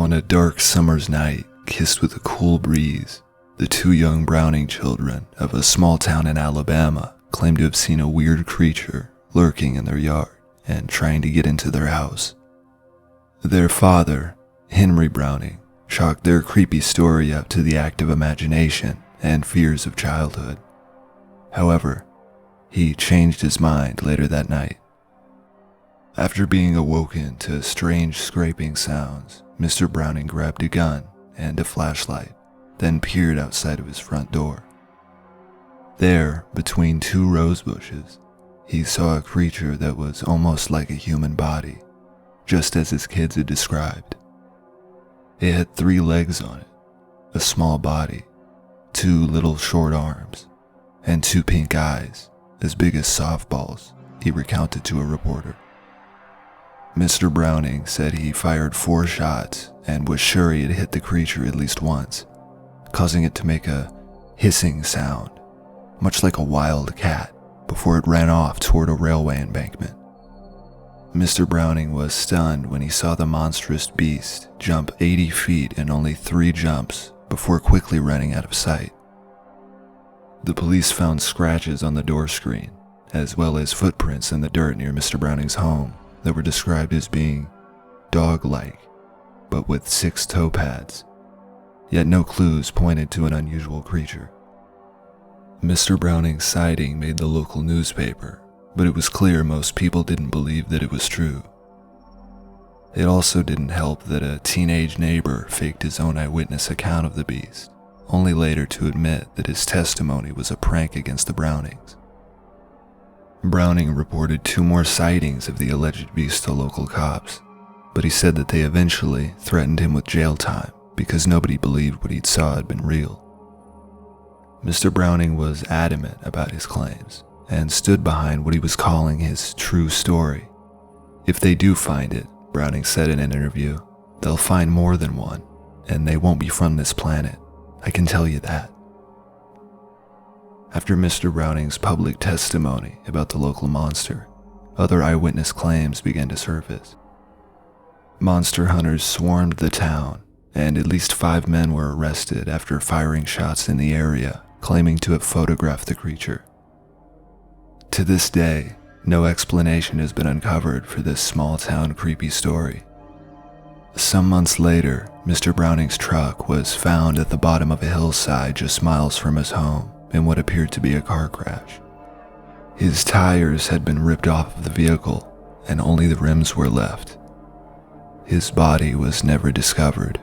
On a dark summer's night, kissed with a cool breeze, the two young Browning children of a small town in Alabama claimed to have seen a weird creature lurking in their yard and trying to get into their house. Their father, Henry Browning, chalked their creepy story up to the active imagination and fears of childhood. However, he changed his mind later that night. After being awoken to strange scraping sounds, Mr. Browning grabbed a gun and a flashlight, then peered outside of his front door. There, between two rose bushes, he saw a creature that was almost like a human body, just as his kids had described. It had 3 legs on it, a small body, 2 little short arms, and 2 pink eyes, as big as softballs, he recounted to a reporter. Mr. Browning said he fired 4 shots and was sure he had hit the creature at least once, causing it to make a hissing sound, much like a wild cat, before it ran off toward a railway embankment. Mr. Browning was stunned when he saw the monstrous beast jump 80 feet in only 3 jumps before quickly running out of sight. The police found scratches on the door screen, as well as footprints in the dirt near Mr. Browning's home that were described as being dog-like, but with 6 toe pads, yet no clues pointed to an unusual creature. Mr. Browning's sighting made the local newspaper, but it was clear most people didn't believe that it was true. It also didn't help that a teenage neighbor faked his own eyewitness account of the beast, only later to admit that his testimony was a prank against the Brownings. Browning reported 2 more sightings of the alleged beast to local cops, but he said that they eventually threatened him with jail time because nobody believed what he'd saw had been real. Mr. Browning was adamant about his claims and stood behind what he was calling his true story. If they do find it, Browning said in an interview, they'll find more than one, and they won't be from this planet. I can tell you that. After Mr. Browning's public testimony about the local monster, other eyewitness claims began to surface. Monster hunters swarmed the town, and at least 5 men were arrested after firing shots in the area, claiming to have photographed the creature. To this day, no explanation has been uncovered for this small-town creepy story. Some months later, Mr. Browning's truck was found at the bottom of a hillside just miles from his home in what appeared to be a car crash. His tires had been ripped off of the vehicle, and only the rims were left. His body was never discovered.